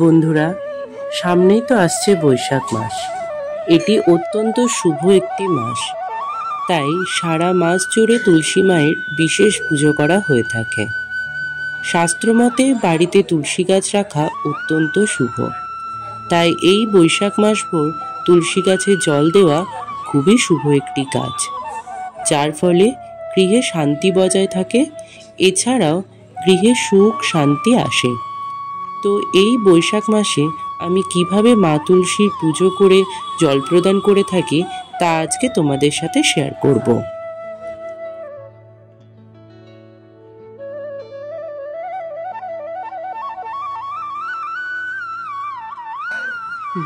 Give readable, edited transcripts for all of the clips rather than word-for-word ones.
বন্ধুরা, সামনেই তো আসছে বৈশাখ মাস। এটি অত্যন্ত শুভ একটি মাস, তাই সারা মাস জুড়ে তুলসী মায়ের বিশেষ পুজো করা হয়ে থাকে। শাস্ত্রমতে বাড়িতে তুলসী গাছ রাখা অত্যন্ত শুভ, তাই এই বৈশাখ মাসভর তুলসী গাছে জল দেওয়া খুবই শুভ একটি কাজ, যার ফলে গৃহে শান্তি বজায় থাকে। এছাড়াও গৃহে সুখ শান্তি আসে। তো এই বৈশাখ মাসে আমি কিভাবে মা তুলসীর পুজো করে জল প্রদান করে থাকি তা আজকে তোমাদের সাথে শেয়ার করব।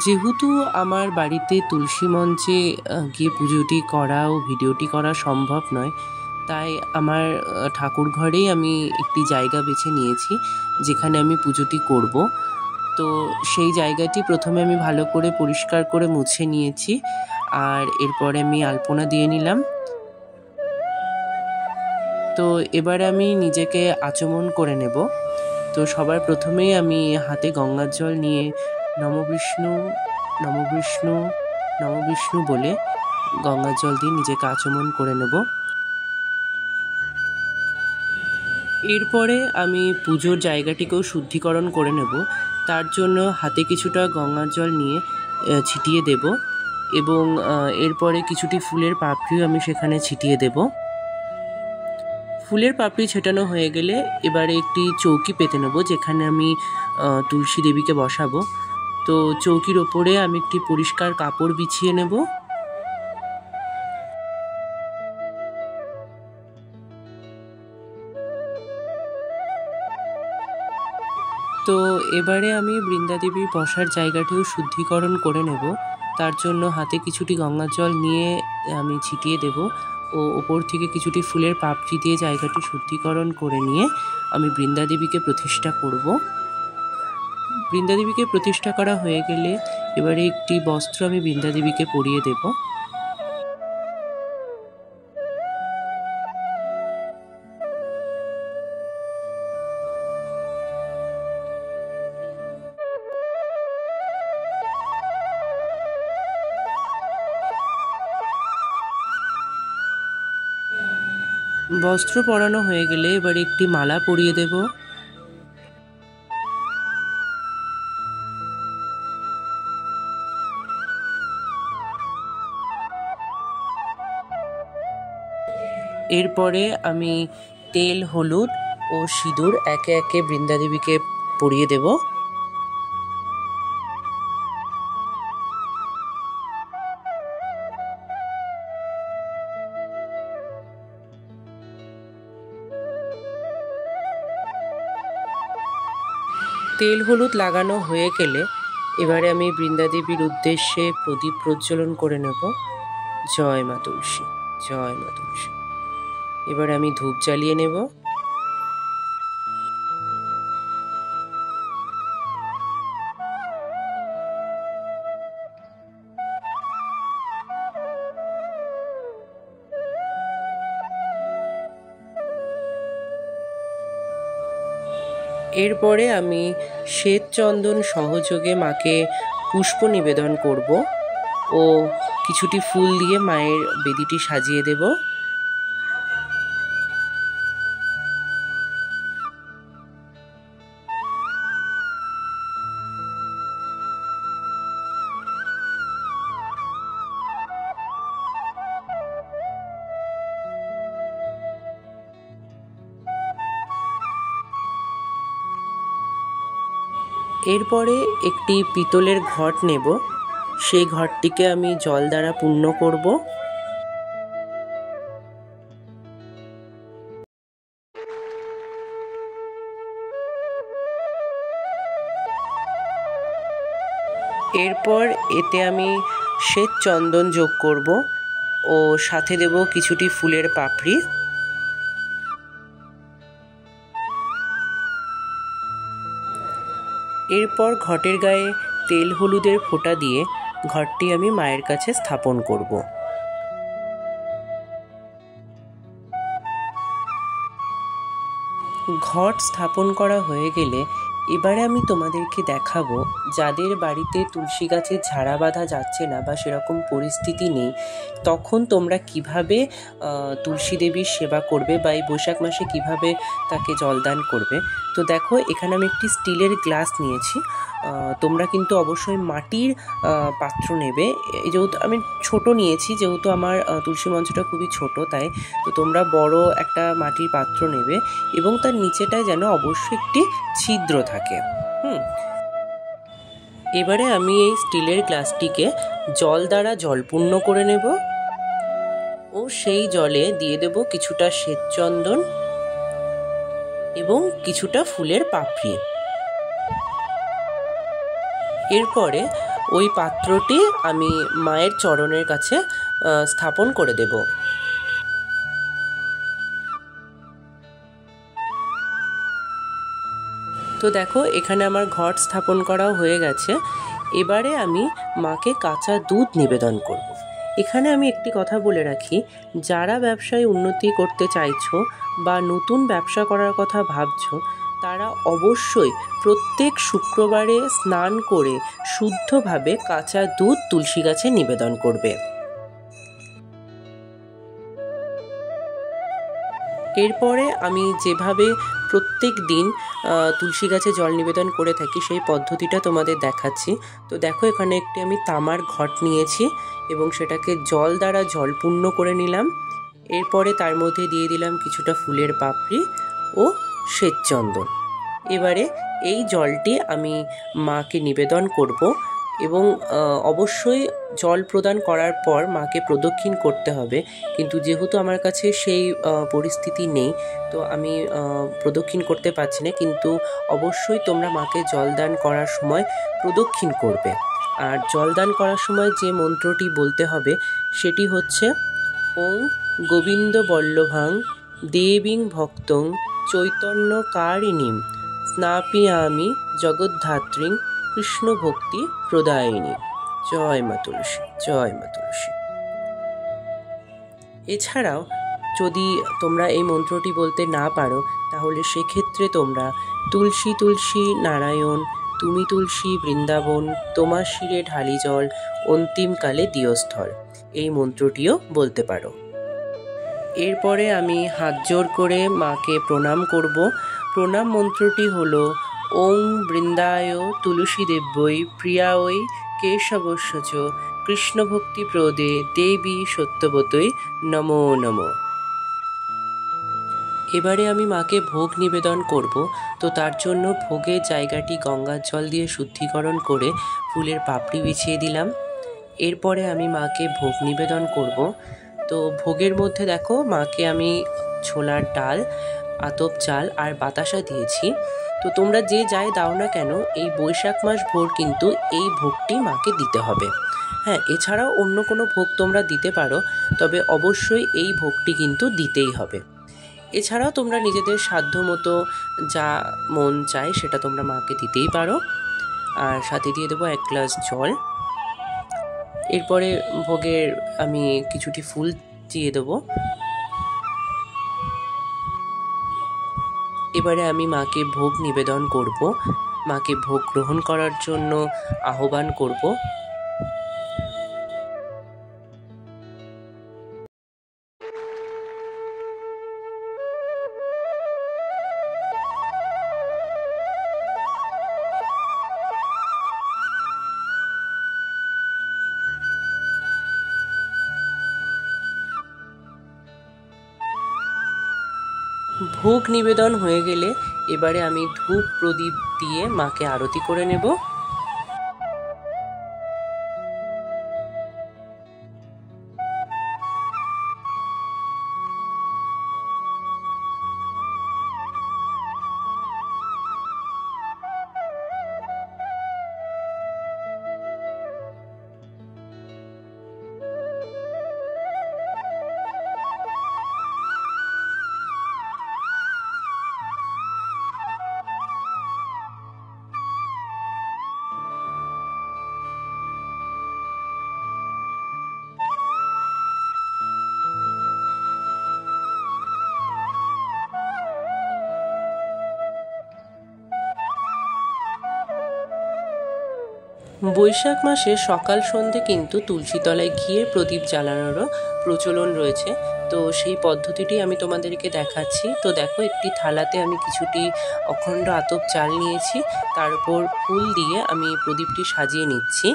যেহেতু আমার বাড়িতে তুলসী মঞ্চে গিয়ে পুজোটি করা ও ভিডিওটি করা সম্ভব নয়, তাই আমার ঠাকুর ঘরেই আমি একটি জায়গা বেছে নিয়েছি যেখানে আমি পুজোটি করব। তো সেই জায়গাটি প্রথমে আমি ভালো করে পরিষ্কার করে মুছে নিয়েছি, আর এরপরে আমি আলপনা দিয়ে নিলাম। তো এবারে আমি নিজেকে আচমন করে নেব। তো সবার প্রথমেই আমি হাতে গঙ্গার জল নিয়ে নম বিষ্ণু নম বিষ্ণু নম বিষ্ণু বলে গঙ্গার জল দিয়ে নিজেকে আচমন করে নেব। এরপরে আমি পুজোর জায়গাটিকেও শুদ্ধিকরণ করে নেব। তার জন্য হাতে কিছুটা গঙ্গার জল নিয়ে ছিটিয়ে দেব, এবং এরপরে কিছুটি ফুলের পাপড়িও আমি সেখানে ছিটিয়ে দেব। ফুলের পাপড়ি ছেটানো হয়ে গেলে এবারে একটি চৌকি পেতে নেব, যেখানে আমি তুলসী দেবীকে বসাবো। তো চৌকির ওপরে আমি একটি পরিষ্কার কাপড় বিছিয়ে নেব। তো এবারে আমি বৃন্দা দেবীর বসার জায়গাটিও শুদ্ধিকরণ করে নেব। তার জন্য হাতে কিছুটি গঙ্গার জল নিয়ে আমি ছিটিয়ে দেব, ও ওপর থেকে কিছুটি ফুলের পাপড়ি দিয়ে জায়গাটি শুদ্ধিকরণ করে নিয়ে আমি বৃন্দা দেবীকে প্রতিষ্ঠা করব। বৃন্দা দেবীকে প্রতিষ্ঠা করা হয়ে গেলে এবারে একটি বস্ত্র আমি বৃন্দা দেবীকে পরিয়ে দেব। বস্ত্র পরানো হয়ে গেলে এবারে একটি মালা পরিয়ে দেব। এরপরে আমি তেল, হলুদ ও সিঁদুর একে একে বৃন্দা দেবীকে পরিয়ে দেব। তেল হলুদ লাগানো হয়ে গেলে এবারে আমি বৃন্দা দেবীর উদ্দেশ্যে প্রদীপ প্রজ্বলন করে নেব। জয় মা তুলসী, জয় মা তুলসী। এবারে আমি ধূপ জ্বালিয়ে নেব। এরপরে আমি শ্বেত চন্দন সহযোগে মাকে পুষ্প নিবেদন করব ও কিছুটি ফুল দিয়ে মায়ের বেদিটি সাজিয়ে দেব। এরপরে একটি পিতলের ঘট নেব, সেই ঘটটিকে আমি জল দ্বারা পূর্ণ করব। এরপর এতে আমি শ্বেত চন্দন যোগ করব ও সাথে দেব কিছুটি ফুলের পাপড়ি। এরপর ঘটের গায়ে তেল হলুদের ফোঁটা দিয়ে ঘটটি আমি মায়ের কাছে স্থাপন করব। ঘট স্থাপন করা হয়ে গেলে এবারে আমি তোমাদেরকে দেখাবো যাদের বাড়িতে তুলসী গাছের ঝাড়া বাঁধা যাচ্ছে না বা সেরকম পরিস্থিতি নেই, তখন তোমরা কিভাবে তুলসী দেবীর সেবা করবে বা এই বৈশাখ মাসে কিভাবে তাকে জলদান করবে। তো দেখো, এখানে আমি একটি স্টিলের গ্লাস নিয়েছি। তোমরা কিন্তু অবশ্যই মাটির পাত্র নেবে। যেহেতু আমি ছোট নিয়েছি, যেহেতু আমার তুলসী মঞ্চটা খুবই ছোট, তাই তো তোমরা বড় একটা মাটির পাত্র নেবে এবং তার নিচেটায় যেন অবশ্যই একটি ছিদ্র থাকে। এবারে আমি এই স্টিলের গ্লাসটিকে জল দ্বারা জলপূর্ণ করে নেব ও সেই জলে দিয়ে দেব কিছুটা শ্বেতচন্দন এবং কিছুটা ফুলের পাপড়ি। এরপরে ওই পাত্রটি আমি মায়ের চরণের কাছে স্থাপন করে দেব। তো দেখো, এখানে আমার ঘট স্থাপন করাও হয়ে গেছে। এবারে আমি মাকে কাঁচা দুধ নিবেদন করব। এখানে আমি একটি কথা বলে রাখি, যারা ব্যবসায় উন্নতি করতে চাইছো বা নতুন ব্যবসা করার কথা ভাবছো, তারা অবশ্যই প্রত্যেক শুক্রবারে স্নান করে শুদ্ধভাবে কাঁচা দুধ তুলসী গাছে নিবেদন করবে। এরপরে আমি যেভাবে প্রত্যেক দিন তুলসী গাছে জল নিবেদন করে থাকি সেই পদ্ধতিটা তোমাদের দেখাচ্ছি। তো দেখো, এখানে একটি আমি তামার ঘট নিয়েছি এবং সেটাকে জল দ্বারা জলপূর্ণ করে নিলাম। এরপরে তার মধ্যে দিয়ে দিলাম কিছুটা ফুলের পাপড়ি ও শ্বেতচন্দন। এবারে এই জলটি আমি মাকে নিবেদন করব এবং অবশ্যই জল প্রদান করার পর মাকে প্রদক্ষিণ করতে হবে। কিন্তু যেহেতু আমার কাছে সেই পরিস্থিতি নেই, তো আমি প্রদক্ষিণ করতে পারছি না, কিন্তু অবশ্যই তোমরা মাকে জলদান করার সময় প্রদক্ষিণ করবে। আর জলদান করার সময় যে মন্ত্রটি বলতে হবে সেটি হচ্ছে ওং গোবিন্দ বল্লভাং দেবীং ভক্তং চৈতন্যকারিণীম স্নাপিয়ামি জগদ্ধাত্রীং কৃষ্ণ ভক্তি প্রদায়িনী। জয় মা তুলসী, জয় মা তুলসী। এছাড়াও যদি তোমরা এই মন্ত্রটি বলতে না পারো, তাহলে সেক্ষেত্রে তোমরা তুলসী তুলসী নারায়ণ, তুমি তুলসী বৃন্দাবন, তোমার শিরে ঢালি জল, অন্তিমকালে দিয়স্থল, এই মন্ত্রটিও বলতে পারো। এরপরে আমি হাত জোর করে মাকে প্রণাম করব। প্রণাম মন্ত্রটি হলো ওং বৃন্দায় তুলসী দেব্যই প্রিয়ায় কেশবস্য চ কৃষ্ণভক্তি প্রদে দেবী সত্যবতই নমো নমো। এবারে আমি মাকে ভোগ নিবেদন করব। তো তার জন্য ভোগের জায়গাটি গঙ্গার জল দিয়ে শুদ্ধিকরণ করে ফুলের পাপড়ি বিছিয়ে দিলাম। এরপরে আমি মাকে ভোগ নিবেদন করব। তো ভোগের মধ্যে দেখো, মাকে আমি ছোলার ডাল, আতপ চাল আর বাতাসা দিয়েছি। তো তোমরা যে যাই দাও না কেন, এই বৈশাখ মাস ভোর কিন্তু এই ভোগটি মাকে দিতে হবে। হ্যাঁ, এছাড়াও অন্য কোনো ভোগ তোমরা দিতে পারো, তবে অবশ্যই এই ভোগটি কিন্তু দিতেই হবে। এছাড়াও তোমরা নিজেদের সাধ্য মতো যা মন চায় সেটা তোমরা মাকে দিতেই পারো। আর সাথে দিয়ে দেবো 1 গ্লাস জল। এরপরে ভোগের আমি কিছুটি ফুল দিয়ে দেবো। এবারে আমি মাকে ভোগ নিবেদন করব, মাকে ভোগ গ্রহণ করার জন্য আহ্বান করব। ভোগ নিবেদন হয়ে গেলে এবারে আমি ধূপ প্রদীপ দিয়ে মাকে আরতি করে নেব। বৈশাখ মাসে সকাল সন্ধে কিন্তু তুলসী তলায় ঘিয়ের প্রদীপ জ্বালানোরও প্রচলন রয়েছে। তো সেই পদ্ধতিটি আমি তোমাদেরকে দেখাচ্ছি। তো দেখো, একটি থালাতে আমি কিছুটি অখণ্ড আতপ চাল নিয়েছি, তার উপর ফুল দিয়ে আমি প্রদীপটি সাজিয়ে নিচ্ছি।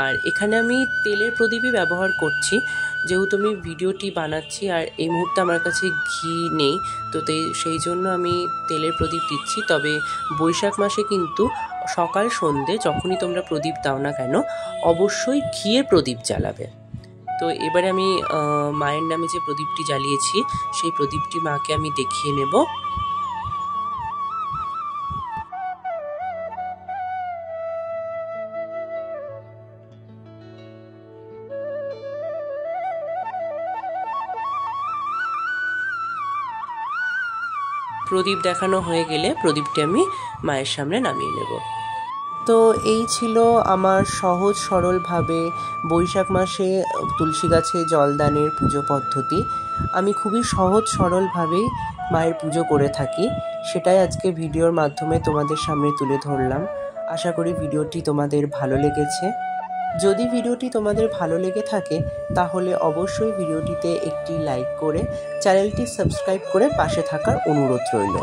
আর এখানে আমি তেলের প্রদীপই ব্যবহার করছি, যেহেতু আমি ভিডিওটি বানাচ্ছি আর এই মুহূর্তে আমার কাছে ঘি নেই, তো সেই জন্য আমি তেলের প্রদীপ দিচ্ছি। তবে বৈশাখ মাসে কিন্তু সকাল সন্ধে যখনই তোমরা প্রদীপ দাও না কেন, অবশ্যই ঘিয়ের প্রদীপ জ্বালাবে। তো এবারে আমি মায়ের নামে যে প্রদীপটি জ্বালিয়েছি সেই প্রদীপটি মাকে আমি দেখিয়ে নেব। প্রদীপ দেখানো হয়ে গেলে প্রদীপটি আমি মায়ের সামনে নামিয়ে নেব। তো এই ছিল আমার সহজ সরলভাবে বৈশাখ মাসে তুলসী গাছে জলদানের পুজো পদ্ধতি। আমি খুবই সহজ সরলভাবেই মায়ের পুজো করে থাকি, সেটাই আজকে ভিডিওর মাধ্যমে তোমাদের সামনে তুলে ধরলাম। আশা করি ভিডিওটি তোমাদের ভালো লেগেছে। যদি ভিডিওটি তোমাদের ভালো লেগে থাকে তাহলে অবশ্যই ভিডিওটিতে একটি লাইক করে চ্যানেলটি সাবস্ক্রাইব করে পাশে থাকার অনুরোধ রইল।